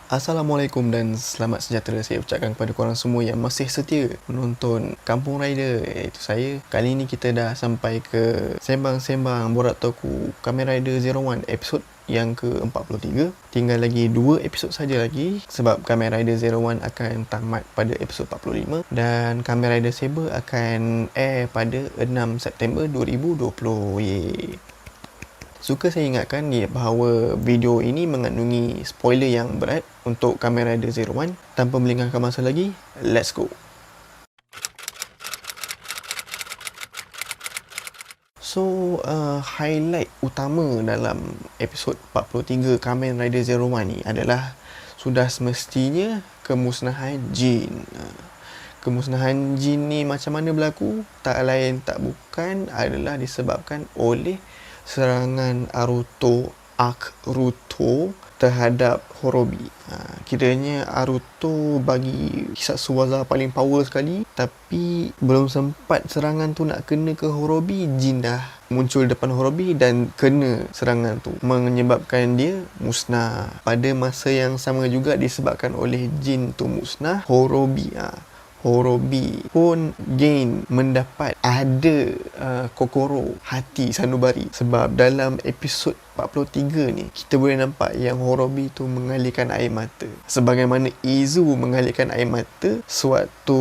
Assalamualaikum dan selamat sejahtera saya ucapkan kepada korang semua yang masih setia menonton Kampung Rider, iaitu saya. Kali ni kita dah sampai ke Sembang-Sembang Borak Toku Kamen Rider Zero One episod yang ke-43. Tinggal lagi 2 episod saja lagi sebab Kamen Rider Zero One akan tamat pada episod 45 dan Kamen Rider Saber akan air pada 6 September 2020. Yeay. Suka saya ingatkan bahawa video ini mengandungi spoiler yang berat untuk Kamen Rider Zero One. Tanpa melengahkan masa lagi, let's go! So, highlight utama dalam episod 43 Kamen Rider Zero One ni adalah sudah semestinya kemusnahan Jin. Kemusnahan Jin ni macam mana berlaku? Tak lain tak bukan adalah disebabkan oleh serangan Aruto terhadap Horobi. Kiranya Aruto bagi Hisatsuwaza paling power sekali, tapi belum sempat serangan tu nak kena ke Horobi, Jin dah muncul depan Horobi dan kena serangan tu, menyebabkan dia musnah. Pada masa yang sama juga disebabkan oleh Jin tu musnah, Horobi pun gain mendapat ada kokoro hati sanubari. Sebab dalam episod 43 ni kita boleh nampak yang Horobi tu mengalirkan air mata, sebagaimana Izu mengalirkan air mata suatu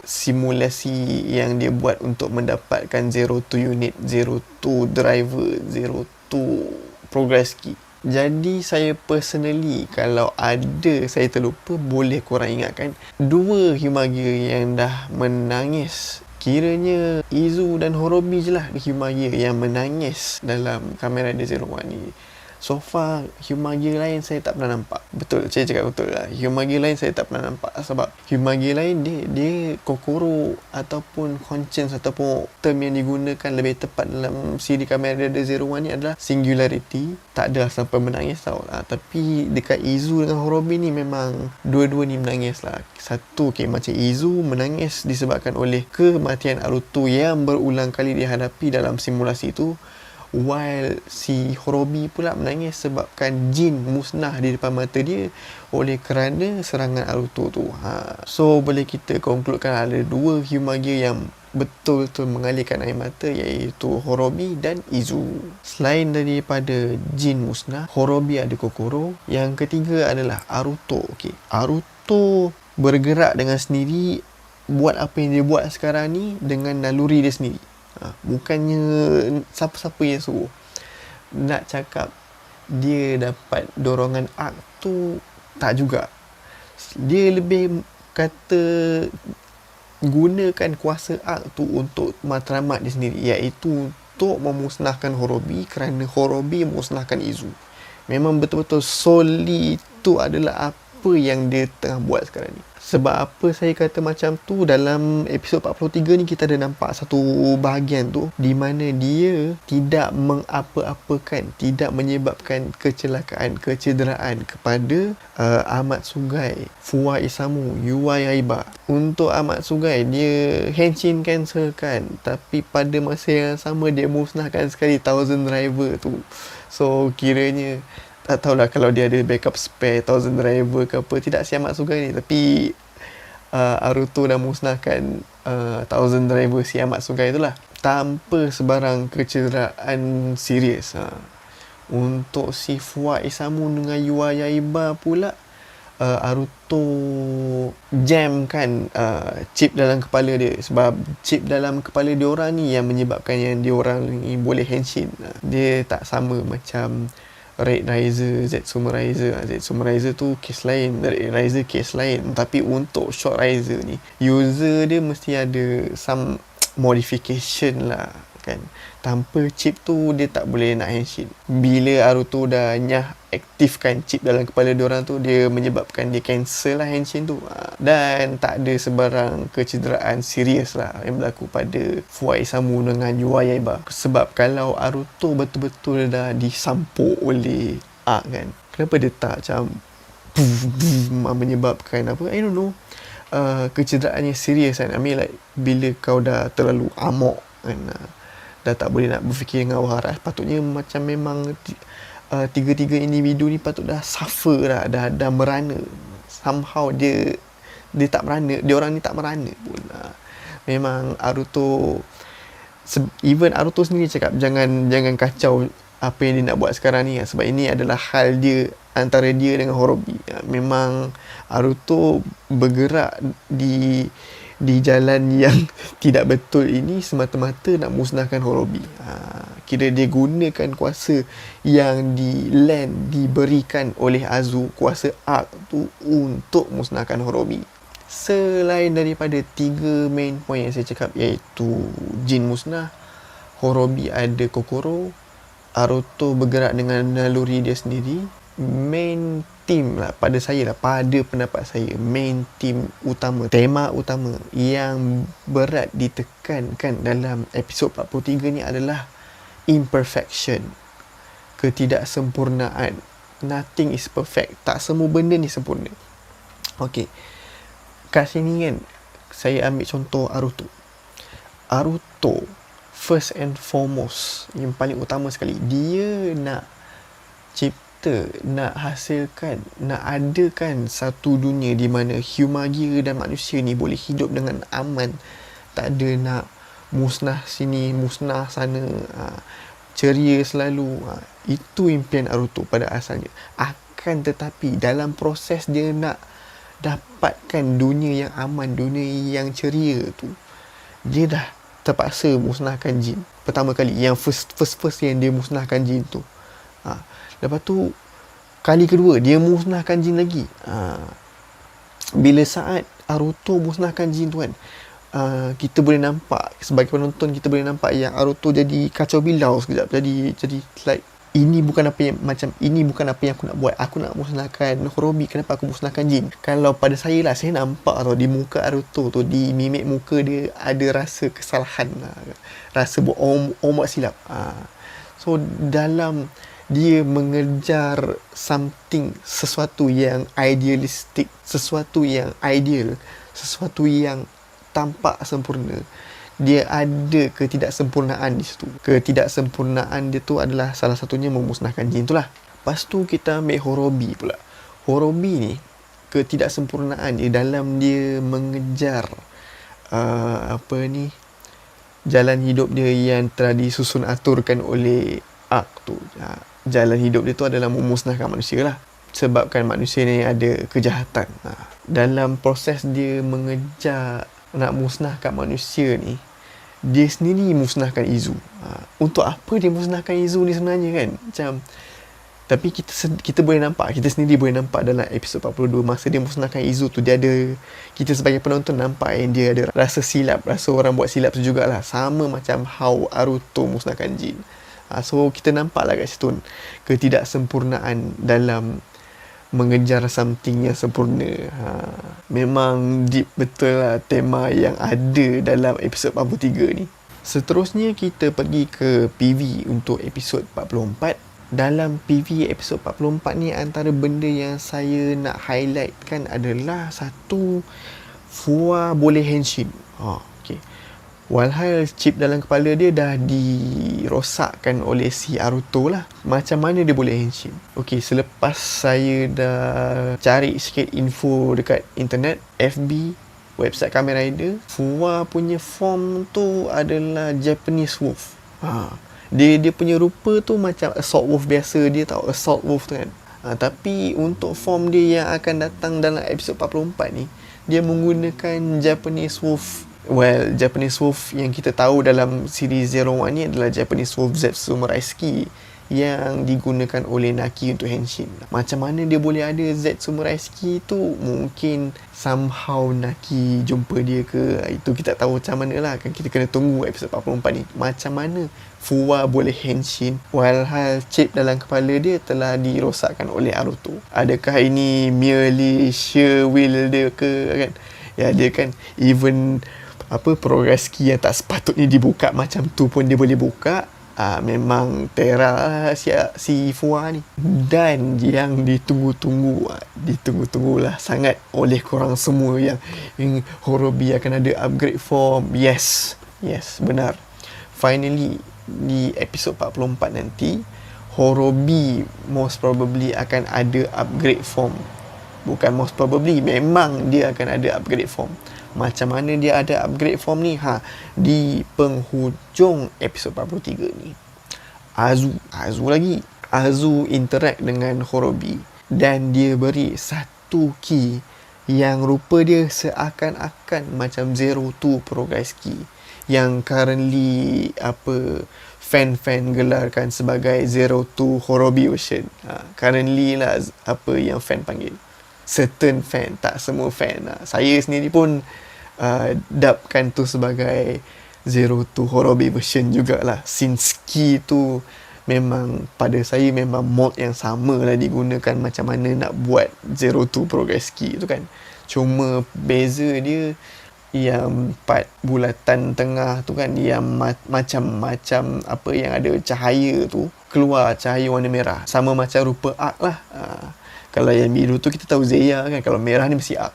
simulasi yang dia buat untuk mendapatkan Zero 2 unit, Zero 2 driver, Zero 2 progress key. Jadi saya personally, kalau ada saya terlupa, boleh korang ingatkan 2 Hyumagear yang dah menangis. Kiranya Izu dan Horobi je lah Hyumagear yang menangis dalam Kamen Rider Zero One ni. So far Hyumagear lain saya tak pernah nampak. Betul, saya cakap betul lah, Hyumagear lain saya tak pernah nampak. Sebab Hyumagear lain dia kokoro ataupun conscience ataupun term yang digunakan lebih tepat dalam siri Kamen Rider Zero One ni adalah singularity. Tak ada sampai menangis tau lah. Tapi dekat Izu dengan Horobi ni memang dua-dua ni menangis lah. Satu, macam Izu menangis disebabkan oleh kematian Aruto yang berulang kali dihadapi dalam simulasi tu, while si Horobi pula menangis sebabkan Jin musnah di depan mata dia oleh kerana serangan Aruto tu. So boleh kita konkludekan ada 2 Hyumagear yang betul-betul mengalirkan air mata, iaitu Horobi dan Izu. Selain daripada Jin musnah, Horobi ada kokoro. Yang ketiga adalah Aruto. Aruto bergerak dengan sendiri, buat apa yang dia buat sekarang ni dengan naluri dia sendiri. Bukannya siapa-siapa yang suruh. Nak cakap dia dapat dorongan arc tu, tak juga. Dia lebih kata gunakan kuasa arc tu untuk matlamat dia sendiri, iaitu untuk memusnahkan Horobi kerana Horobi memusnahkan Izu. Memang betul-betul solely itu adalah apa yang dia tengah buat sekarang ni. Sebab apa saya kata macam tu, dalam episod 43 ni kita ada nampak satu bahagian tu di mana dia tidak mengapa-apakan, tidak menyebabkan kecederaan kepada Amatsugai, Fuwa Isamu, Yuwa Yaiba. Untuk Amatsugai, dia Henshin cancelkan, tapi pada masa yang sama dia musnahkan sekali Thousand Driver tu. So kiranya tak tahulah kalau dia ada backup spare Thousand Driver ke apa, tidak si Amatsugai ni. Tapi Aruto dah musnahkan Thousand Driver si Amatsugai tu lah, tanpa sebarang kecederaan serius. Untuk si Fuwa Isamu dengan Yuwa Yaiba pula, Aruto jamkan chip dalam kepala dia. Sebab chip dalam kepala diorang ni yang menyebabkan yang diorang ni boleh henshin. Dia tak sama macam Red Riser, Zetsuma Riser. Zetsuma Riser tu case lain, Red Riser case lain. Tapi untuk Short Riser ni, user dia mesti ada some modification lah kan. Tanpa chip tu dia tak boleh nak henshin. Bila Aruto dah aktifkan chip dalam kepala diorang tu, dia menyebabkan dia cancel lah henshin tu. Dan tak ada sebarang kecederaan serius lah yang berlaku pada Fuwa Isamu dengan Yuwa Yaiba. Sebab kalau Aruto betul-betul dah disampuk oleh arc kan, kenapa dia tak macam menyebabkan apa, I don't know, kecederaan yang serius kan. I mean like bila kau dah terlalu amok kan, dah tak boleh nak berfikir dengan waras, patutnya macam memang tiga-tiga individu ni patut dah suffer dah merana. Somehow dia tak merana, dia orang ni tak merana pun. Memang Naruto, even Naruto sendiri cakap jangan kacau apa yang dia nak buat sekarang ni, sebab ini adalah hal dia antara dia dengan Horobi. Memang Naruto bergerak di jalan yang tidak betul ini semata-mata nak musnahkan Horobi. Kira dia gunakan kuasa yang diberikan oleh Azu, kuasa Arc tu, untuk musnahkan Horobi. Selain daripada 3 main point yang saya cakap, iaitu Jin musnah, Horobi ada Kokoro, Naruto bergerak dengan naluri dia sendiri, main team lah, pada pendapat saya, main team utama, tema utama yang berat ditekankan dalam episod 43 ni adalah imperfection, ketidaksempurnaan. Nothing is perfect, tak semua benda ni sempurna. Okay, kat sini kan saya ambil contoh Naruto first and foremost, yang paling utama sekali, dia nak nak hasilkan, nak adakan satu dunia di mana Hyumagia dan manusia ni boleh hidup dengan aman, tak ada nak musnah sini, musnah sana, ceria selalu. Itu impian Naruto pada asalnya. Akan tetapi dalam proses dia nak dapatkan dunia yang aman, dunia yang ceria tu, dia dah terpaksa musnahkan jin. Pertama kali, yang first yang dia musnahkan jin tu. Lepas tu kali kedua dia musnahkan jin lagi. Bila saat Naruto musnahkan jin tu kan, kita boleh nampak, sebagai penonton kita boleh nampak yang Naruto jadi kacau bilau sekejap. Jadi like, ini bukan apa yang aku nak buat. Aku nak musnahkan Horobi, kenapa aku musnahkan jin? Kalau pada saya lah, saya nampak tau di muka Naruto tu, di mimik muka dia ada rasa kesalahan, rasa buat ombak silap. So dalam dia mengejar sesuatu yang idealistik, sesuatu yang ideal, sesuatu yang tampak sempurna, dia ada ketidaksempurnaan di situ. Ketidaksempurnaan dia tu adalah salah satunya memusnahkan jin tu lah. Lepas tu kita ambil Horobi pula. Horobi ni, ketidaksempurnaan dia dalam dia mengejar jalan hidup dia yang telah disusun aturkan oleh Arc tu. Jalan hidup dia tu adalah memusnahkan manusia lah, sebabkan manusia ni ada kejahatan. Dalam proses dia mengejar nak musnahkan manusia ni, dia sendiri musnahkan Izu. Untuk apa dia musnahkan Izu ni sebenarnya kan? Macam, tapi kita boleh nampak, kita sendiri boleh nampak dalam episod 42, masa dia musnahkan Izu tu, dia ada, kita sebagai penonton nampak yang dia ada rasa silap, rasa orang buat silap tu jugalah, sama macam how Naruto musnahkan jin. So kita nampak lah kat situ ketidaksempurnaan dalam mengejar something yang sempurna. Memang deep betul lah tema yang ada dalam episod 43 ni. Seterusnya kita pergi ke PV untuk episod 44. Dalam PV episod 44 ni, antara benda yang saya nak highlightkan adalah satu, Fua boleh henshin. Okay. Walhal chip dalam kepala dia dah dirosakkan oleh si Naruto lah, macam mana dia boleh henshin? Okay, selepas saya dah cari sikit info dekat internet, FB, website Kamen Rider, Fua punya form tu adalah Japanese Wolf. Dia punya rupa tu macam Assault Wolf biasa, dia tahu Assault Wolf tu kan. Tapi untuk form dia yang akan datang dalam episod 44 ni, dia menggunakan Japanese Wolf. Well, Japanese Wolf yang kita tahu dalam series 01 ni adalah Japanese Wolf Zetsumu Raisuki yang digunakan oleh Naki untuk henshin. Macam mana dia boleh ada Zetsumu Raisuki tu? Mungkin somehow Naki jumpa dia ke? Itu kita tahu macam mana lah. Kan kita kena tunggu episod 44 ni. Macam mana Fua boleh henshin walhal chip dalam kepala dia telah dirosakkan oleh Naruto? Adakah ini merely sheer will dia ke kan? Ya, dia kan even progress key yang tak sepatutnya dibuka macam tu pun dia boleh buka. Memang Terra si Fua ni. Dan yang ditunggu-tunggulah sangat oleh korang semua yang Horobi akan ada upgrade form. Yes, benar. Finally di episod 44 nanti, Horobi most probably akan ada upgrade form. Bukan most probably, memang dia akan ada upgrade form. Macam mana dia ada upgrade form ni? Di penghujung episod 43 ni, Azu interact dengan Horobi dan dia beri satu key yang rupa dia seakan-akan macam Zero Two Progress Key, yang currently fan gelarkan sebagai Zero Two Horobi version. Currently lah yang fan panggil. Certain fan, tak semua fan. Saya sendiri pun dubkan tu sebagai Zero Two Horobi version jugalah. Since key tu memang pada saya memang mod yang sama lah digunakan macam mana nak buat Zero Two Progress Key tu kan. Cuma beza dia yang 4 bulatan tengah tu kan, yang macam-macam yang ada cahaya tu, keluar cahaya warna merah, sama macam rupa arc lah. Kalau yang biru tu kita tahu Zeya kan, kalau merah ni mesti arc.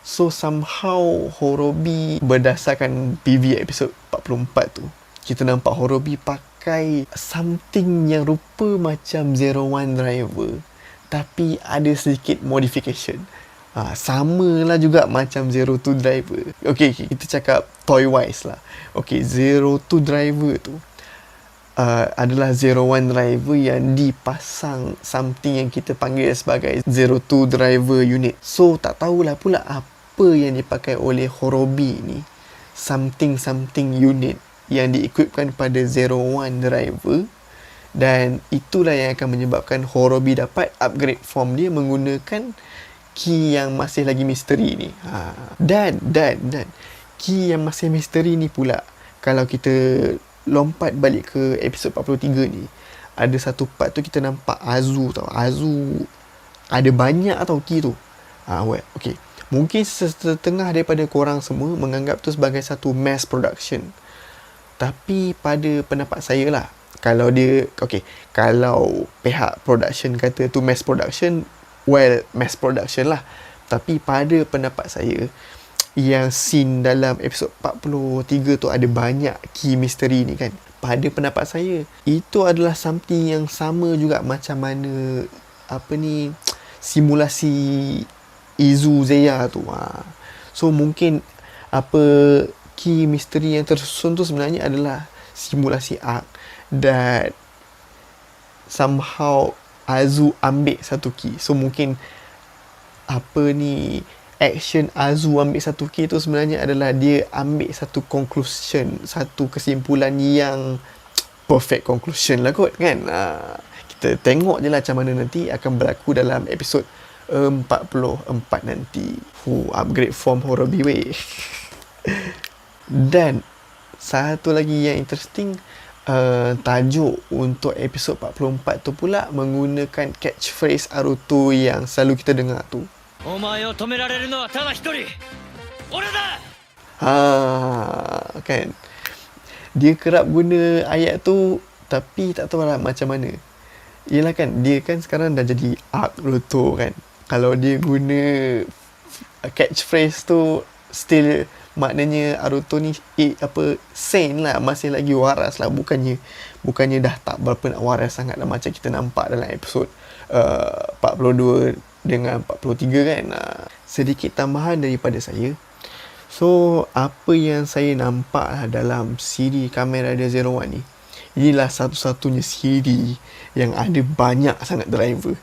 So somehow Horobi, berdasarkan PV episod 44 tu, kita nampak Horobi pakai something yang rupa macam Zero One Driver, tapi ada sedikit modification. Sama lah juga macam Zero Two Driver. Okay, kita cakap toy wise lah. Okay, Zero Two Driver tu adalah Zero One Driver yang dipasang something yang kita panggil sebagai Zero Two Driver unit. So tak tahulah pula apa yang dipakai oleh Horobi ni, something unit yang diequipkan pada Zero One Driver, dan itulah yang akan menyebabkan Horobi dapat upgrade form dia menggunakan key yang masih lagi misteri ni. Dan key yang masih misteri ni pula, kalau kita lompat balik ke episod 43 ni, ada satu part tu kita nampak Azu ada banyak tau key tu. Okay, mungkin setengah daripada korang semua menganggap tu sebagai satu mass production, tapi pada pendapat saya lah, kalau pihak production kata tu mass production, mass production lah. Tapi pada pendapat saya, yang scene dalam episod 43 tu ada banyak key misteri ni kan, pada pendapat saya itu adalah something yang sama juga macam mana simulasi Izu Zeya tu. So mungkin key misteri yang tersusun tu sebenarnya adalah simulasi arc, dan somehow Azu ambil satu key. So mungkin action Azu ambil satu key tu sebenarnya adalah dia ambil satu conclusion, satu kesimpulan yang perfect conclusion lah kot kan. Kita tengok je lah macam mana nanti akan berlaku dalam episod 44 nanti. Upgrade form Horobi weh. Dan satu lagi yang interesting, tajuk untuk episod 44 tu pula menggunakan catchphrase Aruto yang selalu kita dengar tu. Kan, dia kerap guna ayat tu, tapi tak tahu lah macam mana. Yelah kan, dia kan sekarang dah jadi Aruto kan. Kalau dia guna catchphrase tu, still maknanya Aruto ni sane lah, masih lagi waras lah, bukannya dah tak berapa nak waras sangat lah macam kita nampak dalam episod 42 dengan 43 kan. Sedikit tambahan daripada saya. So apa yang saya nampak lah dalam siri Kamen Rider Zero One ni, inilah satu-satunya siri yang ada banyak sangat driver.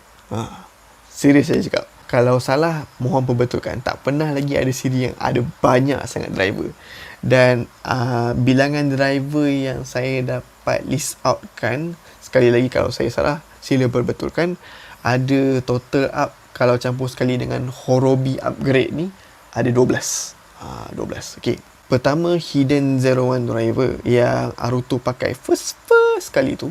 Serius saya cakap, kalau salah mohon perbetulkan. Tak pernah lagi ada siri yang ada banyak sangat driver. Dan bilangan driver yang saya dapat list outkan, sekali lagi kalau saya salah sila perbetulkan, ada total up kalau campur sekali dengan Horobi upgrade ni ada 12. 12. Okay, pertama Hidden Zero One driver yang Aruto pakai first kali tu.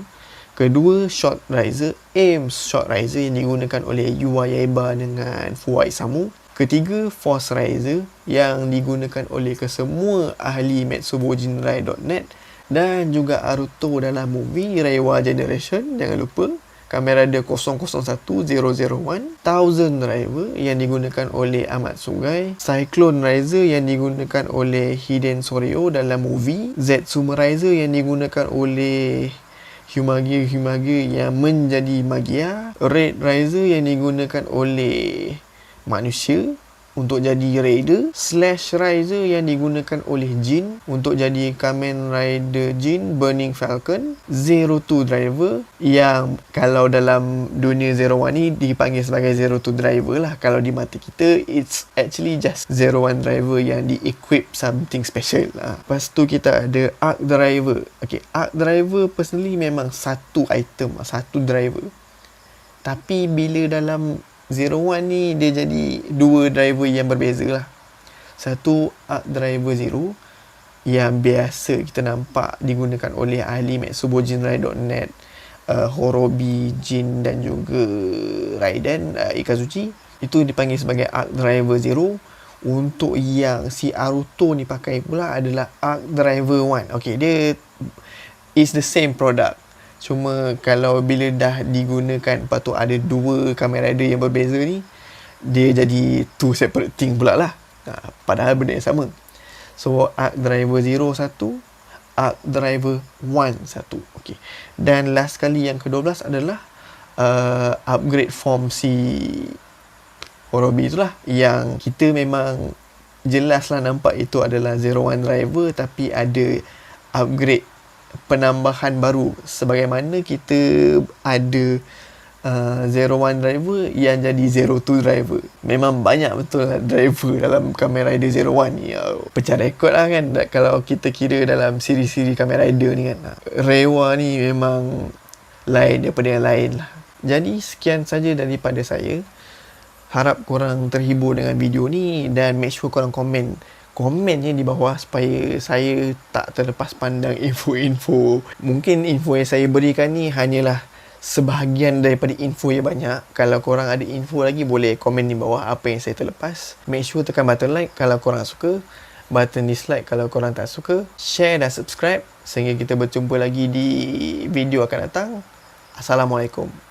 Kedua, Short Riser, Ames Short Riser yang digunakan oleh Yua Yaiba dengan Fuwa Isamu. Ketiga, Force Riser yang digunakan oleh kesemua ahli Metsubojinrai.net dan juga Aruto dalam movie Reiwa Generation. Jangan lupa Kamen Rider 001001, Thousand Driver yang digunakan oleh Amatsugai, Cyclone Riser yang digunakan oleh Hiden Soryo dalam movie, Zetsume Riser yang digunakan oleh Humagear yang menjadi Magia, Red Riser yang digunakan oleh manusia untuk jadi Raider, Slash Riser yang digunakan oleh Jin untuk jadi Kamen Rider Jin, Burning Falcon, Zero Two Driver yang kalau dalam dunia Zero One ni dipanggil sebagai Zero Two Driver lah. Kalau di mata kita, it's actually just Zero One Driver yang di-equip something special lah. Lepas tu kita ada Arc Driver. Okay, Arc Driver personally memang satu item, satu driver. Tapi bila dalam Zero One ni dia jadi dua driver yang berbeza lah. Satu Arc Driver Zero yang biasa kita nampak digunakan oleh ahli Metsubojinrai.net, Horobi, Jin dan juga Raiden, Ikazuchi. Itu dipanggil sebagai Arc Driver Zero. Untuk yang si Aruto ni pakai pula adalah Arc Driver One. Okay, dia is the same product. Cuma kalau bila dah digunakan, lepas tu ada dua Kamen Rider yang berbeza ni, dia jadi two separate thing pula lah. Padahal benda yang sama. So Arc Driver Zero satu, Arc Driver One satu. Okay. Dan last kali yang ke-12 adalah upgrade form si Horobi itulah, yang kita memang jelas lah nampak itu adalah Zero One Driver, tapi ada upgrade penambahan baru sebagaimana kita ada Zero One Driver yang jadi Zero Two Driver. Memang banyak betul lah driver dalam Kamen Rider Zero One ni. Pecah rekod lah kan kalau kita kira dalam siri-siri Kamen Rider ni kan. Reiwa ni memang lain daripada yang lain lah. Jadi sekian saja daripada saya. Harap korang terhibur dengan video ni dan make sure korang komennya di bawah supaya saya tak terlepas pandang info-info. Mungkin info yang saya berikan ni hanyalah sebahagian daripada info yang banyak. Kalau korang ada info lagi, boleh komen di bawah apa yang saya terlepas. Make sure tekan button like kalau korang suka, button dislike kalau korang tak suka, share dan subscribe. Sehingga kita berjumpa lagi di video akan datang. Assalamualaikum.